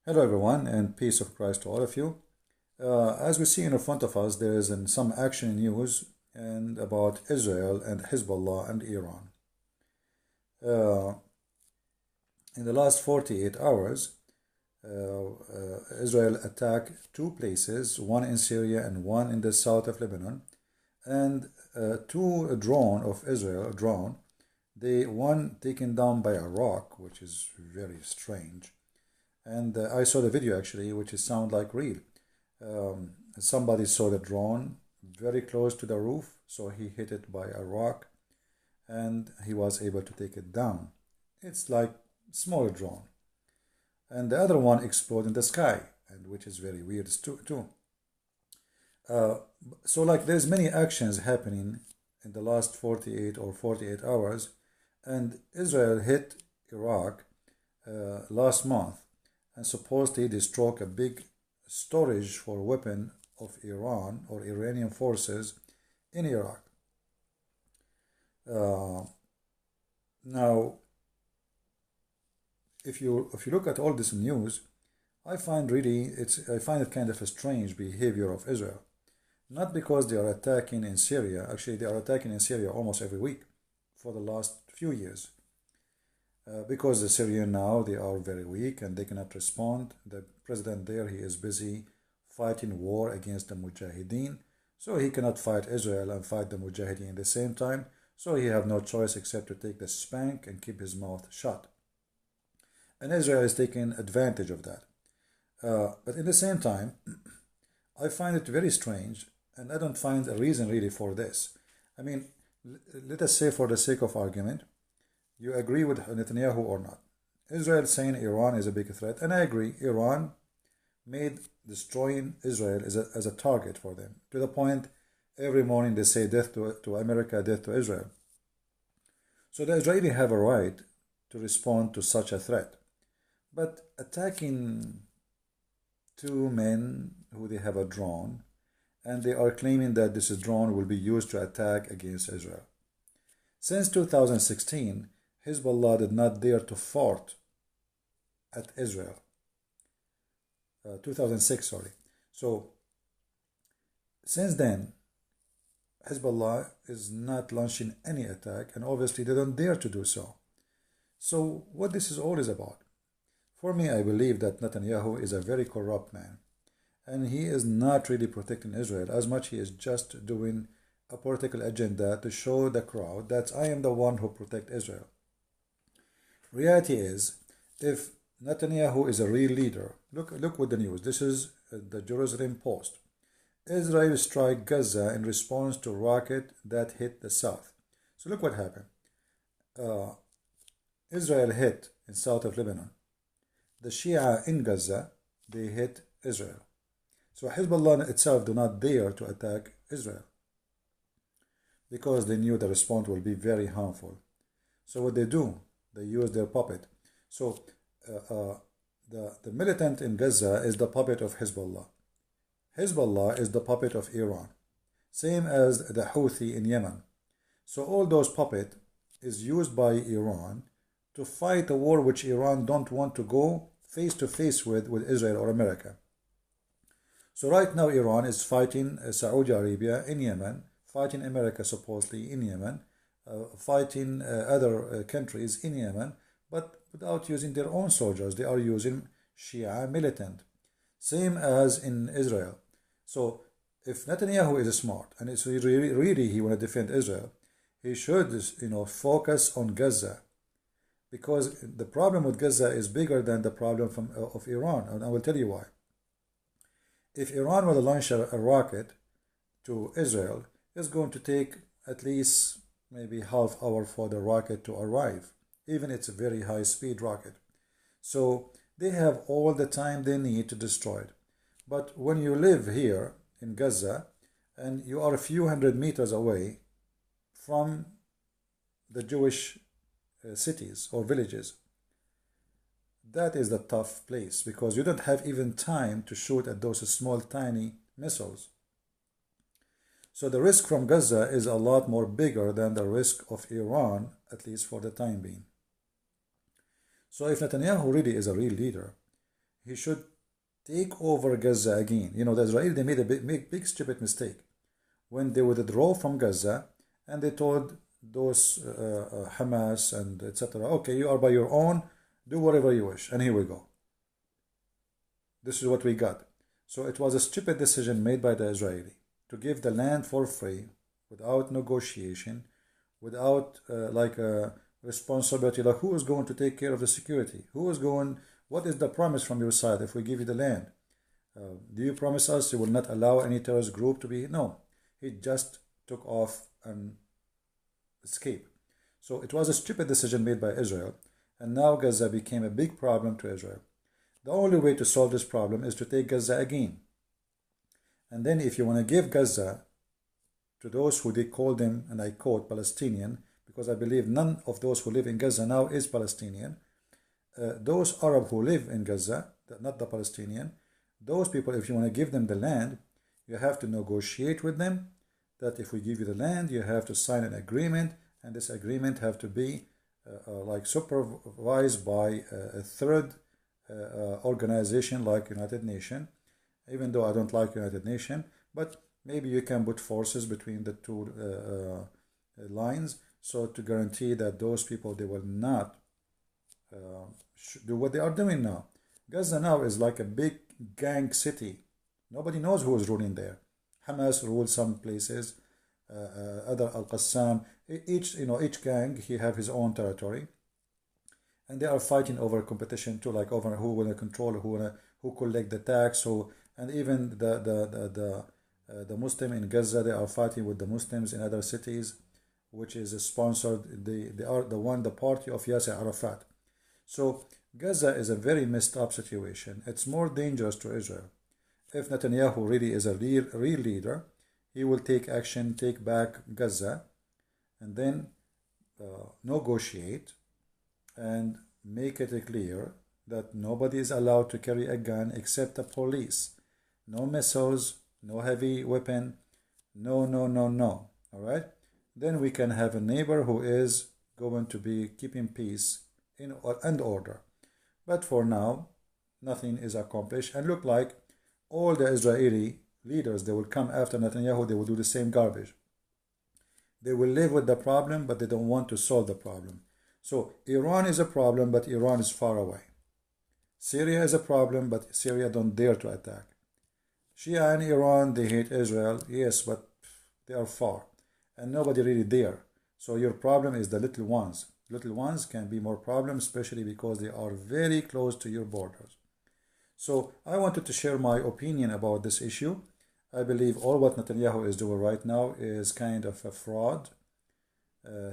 Hello everyone, and peace of Christ to all of you. As we see in front of us, there is some action news and about Israel and Hizb Allah and Iran. In the last 48 hours, Israel attacked two places, one in Syria and one in the south of Lebanon, and two drone of Israel, one taken down by a rock, which is very strange. And I saw the video actually, which is sound like real. Somebody saw the drone very close to the roof, so he hit it by a rock and he was able to take it down. It's like smaller drone. And the other one exploded in the sky, and which is very weird too. So like there's many actions happening in the last 48 hours, and Israel hit Iraq last month and supposedly destroyed a big storage for weapon of Iran or Iranian forces in Iraq. Now, if you look at all this news, I find it kind of a strange behavior of Israel. Not because they are attacking in Syria. Actually, they are attacking in Syria almost every week for the last few years. Because the Syrians now, they are very weak and they cannot respond. The president there, he is busy fighting war against the Mujahideen. So he cannot fight Israel and fight the Mujahideen at the same time. So he have no choice except to take the spank and keep his mouth shut. And Israel is taking advantage of that. But at the same time, I find it very strange, and I don't find a reason really for this. I mean, let us say for the sake of argument, you agree with Netanyahu or not. Israel saying Iran is a big threat, and I agree. Iran made destroying Israel as a target for them, to the point every morning they say death to America, death to Israel. So the Israelis have a right to respond to such a threat. But attacking two men who they have a drone, and they are claiming that this drone will be used to attack against Israel. Since 2016, Hizb Allah did not dare to fart at Israel. 2006, sorry. So, since then, Hizb Allah is not launching any attack, and obviously they don't dare to do so. So, what this is all is about? For me, I believe that Netanyahu is a very corrupt man, and he is not really protecting Israel as much. He is just doing a political agenda to show the crowd that I am the one who protect Israel. Reality is, if Netanyahu is a real leader, look with the news. This is the Jerusalem Post. Israel strike Gaza in response to rocket that hit the south. So look what happened. Israel hit in south of Lebanon. The Shia in Gaza, they hit Israel. So Hizb Allah itself do not dare to attack Israel because they knew the response will be very harmful. So what they do, they use their puppet. So the militant in Gaza is the puppet of Hizb Allah. Hizb Allah is the puppet of Iran, same as the Houthi in Yemen. So all those puppet is used by Iran to fight a war which Iran don't want to go face to face with Israel or America. So right now Iran is fighting Saudi Arabia in Yemen, fighting America supposedly in Yemen, fighting other countries in Yemen, but without using their own soldiers. They are using Shia militant, same as in Israel. So if Netanyahu is smart and it's really he want to defend Israel, he should focus on Gaza, because the problem with Gaza is bigger than the problem of Iran, and I will tell you why. If Iran will launch a rocket to Israel, it's going to take at least maybe half hour for the rocket to arrive, even it's a very high speed rocket. So they have all the time they need to destroy it. But when you live here in Gaza and you are a few hundred meters away from the Jewish cities or villages, that is the tough place, because you don't have even time to shoot at those small tiny missiles. So the risk from Gaza is a lot more bigger than the risk of Iran, at least for the time being. So if Netanyahu really is a real leader, he should take over Gaza again. You know, the Israelis, they made a big stupid mistake when they withdraw from Gaza, and they told those Hamas and etc., okay, you are by your own, do whatever you wish, and here we go. This is what we got. So it was a stupid decision made by the Israeli to give the land for free, without negotiation, without like a responsibility, like who is going to take care of the security? Who is going, what is the promise from your side if we give you the land? Do you promise us you will not allow any terrorist group to be? No. He just took off and escaped. So it was a stupid decision made by Israel, and now Gaza became a big problem to Israel. The only way to solve this problem is to take Gaza again. And then if you want to give Gaza to those who they call them, and I quote, Palestinian, because I believe none of those who live in Gaza now is Palestinian. Those Arab who live in Gaza, not the Palestinian, those people, if you want to give them the land, you have to negotiate with them that if we give you the land, you have to sign an agreement, and this agreement have to be like supervised by a third organization like United Nations. Even though I don't like United Nations, but maybe you can put forces between the two lines, so to guarantee that those people, they will not do what they are doing now. Gaza now is like a big gang city. Nobody knows who is ruling there. Hamas rules some places, other Al-Qassam. Each gang, he have his own territory, and they are fighting over competition too, like over who will control, who collect the tax, and even the Muslim in Gaza, they are fighting with the Muslims in other cities, which is sponsored. They are the party of Yasser Arafat. So Gaza is a very messed up situation. It's more dangerous to Israel. If Netanyahu really is a real leader, he will take action, take back Gaza, and then negotiate and make it clear that nobody is allowed to carry a gun except the police. No missiles, no heavy weapon, no. All right? Then we can have a neighbor who is going to be keeping peace and order. But for now, nothing is accomplished, and look like all the Israeli leaders, they will come after Netanyahu, they will do the same garbage. They will live with the problem, but they don't want to solve the problem. So Iran is a problem, but Iran is far away. Syria is a problem, but Syria don't dare to attack. Shia and Iran, they hate Israel, yes, but they are far, and nobody really there. So your problem is the little ones. Little ones can be more problems, especially because they are very close to your borders. So I wanted to share my opinion about this issue. I believe all what Netanyahu is doing right now is kind of a fraud.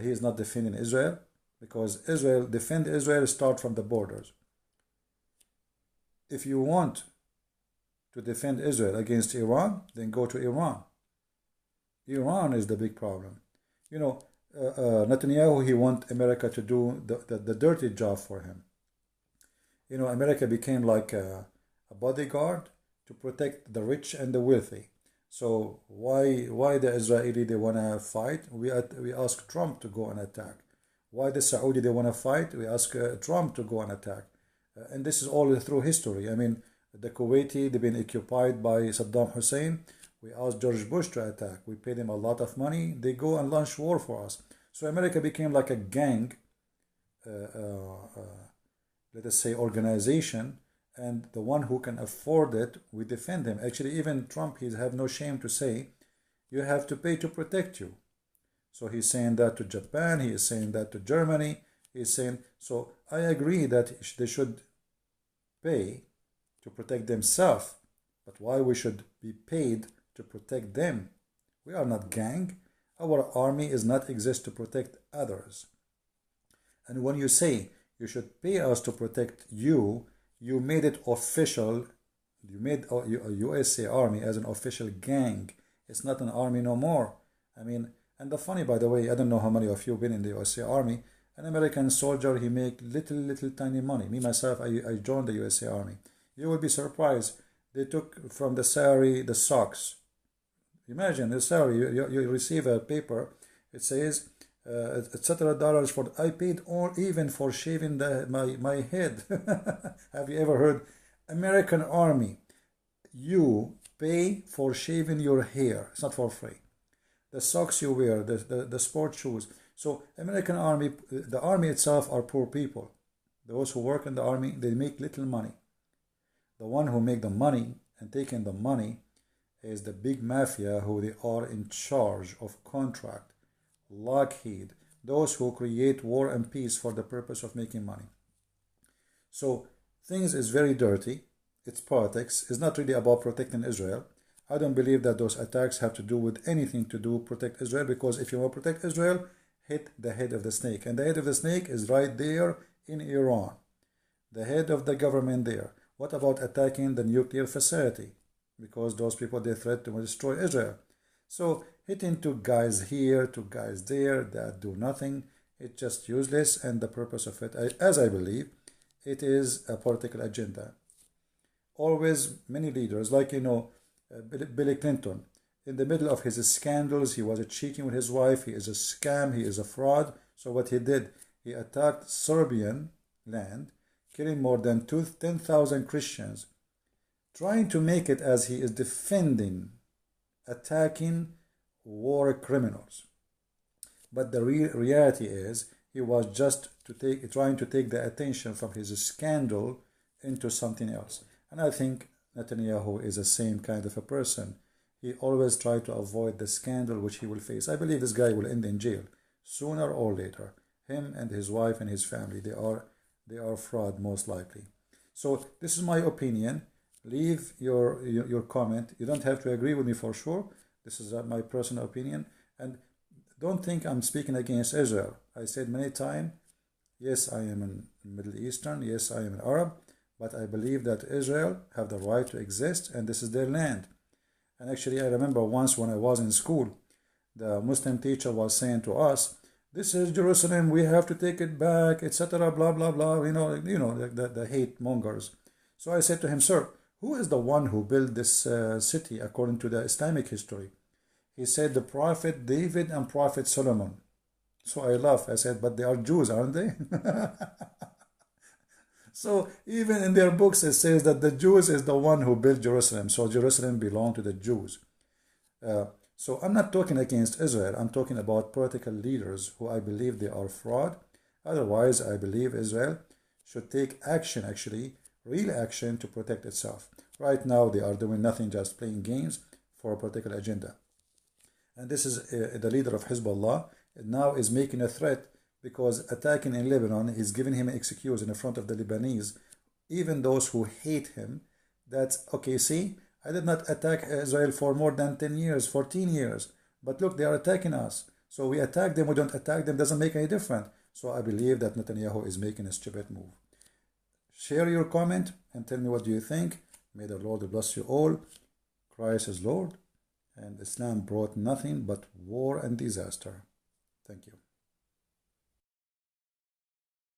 He is not defending Israel, because defend Israel start from the borders. If you want to defend Israel against Iran, then go to Iran. Iran is the big problem. You know, Netanyahu, he wants America to do the dirty job for him. You know, America became like a bodyguard to protect the rich and the wealthy. So why the Israeli, they want to fight? We ask Trump to go and attack. Why the Saudi, they want to fight? We ask Trump to go and attack. And this is all through history. I mean, the Kuwaiti, they've been occupied by Saddam Hussein. We asked George Bush to attack. We paid him a lot of money. They go and launch war for us. So America became like a gang, let us say, organization, and the one who can afford it, we defend him. Actually, even Trump, he have no shame to say, you have to pay to protect you. So he's saying that to Japan, he is saying that to Germany, he's saying, so I agree that they should pay to protect themselves, but why we should be paid to protect them? We are not gang. Our army is not exist to protect others. And when you say you should pay us to protect you, you made it official. You made a USA Army as an official gang. It's not an army no more. I mean, and the funny, by the way, I don't know how many of you have been in the USA Army. An American soldier, he make little tiny money. Me, myself, I joined the USA Army. You will be surprised. They took from the salary the socks. Imagine the salary. You receive a paper. It says, $etc. for. I paid all even for shaving my head. Have you ever heard American army, you pay for shaving your hair. It's not for free. The socks you wear, the sport shoes. So American army, the army itself are poor people. Those who work in the army, they make little money. The one who make the money and taking the money is the big mafia who they are in charge of contract. Lockheed, those who create war and peace for the purpose of making money. So things is very dirty. It's politics. It's not really about protecting Israel. I don't believe that those attacks have to do with anything to do protect Israel, because if you want to protect Israel, hit the head of the snake. And the head of the snake is right there in Iran. The head of the government there. What about attacking the nuclear facility? Because those people, they threat to destroy Israel. So hitting two guys here, two guys there, that do nothing, it's just useless. And the purpose of it, as I believe, it is a political agenda. Always many leaders, like, Bill Clinton, in the middle of his scandals, he was cheating with his wife, he is a scam, he is a fraud. So what he did, he attacked Serbian land, killing more than 10,000 Christians, trying to make it as he is defending, attacking war criminals. But the reality is, he was just trying to take the attention from his scandal into something else. And I think Netanyahu is the same kind of a person. He always tries to avoid the scandal which he will face. I believe this guy will end in jail sooner or later. Him and his wife and his family, they are fraud most likely. So this is my opinion. Leave your comment. You don't have to agree with me for sure. This is my personal opinion. And don't think I'm speaking against Israel. I said many times, yes, I am in Middle Eastern. Yes, I am an Arab. But I believe that Israel have the right to exist, and this is their land. And actually, I remember once when I was in school, the Muslim teacher was saying to us, "This is Jerusalem. We have to take it back, etc." Blah blah blah. The hate mongers. So I said to him, "Sir, who is the one who built this city according to the Islamic history?" He said, "The Prophet David and Prophet Solomon." So I laughed. I said, "But they are Jews, aren't they?" So even in their books it says that the Jews is the one who built Jerusalem. So Jerusalem belonged to the Jews. So I'm not talking against Israel. I'm talking about political leaders who I believe they are fraud. Otherwise, I believe Israel should take action, actually, real action to protect itself. Right now, they are doing nothing, just playing games for a political agenda. And this is the leader of Hizb Al Lah now is making a threat, because attacking in Lebanon is giving him an excuse in front of the Lebanese, even those who hate him, that, okay, see, I did not attack Israel for more than 10 years, 14 years, but look, they are attacking us. So we attack them, we don't attack them, doesn't make any difference. So I believe that Netanyahu is making a stupid move. Share your comment and tell me what do you think. May the Lord bless you all. Christ is Lord, and Islam brought nothing but war and disaster. Thank you.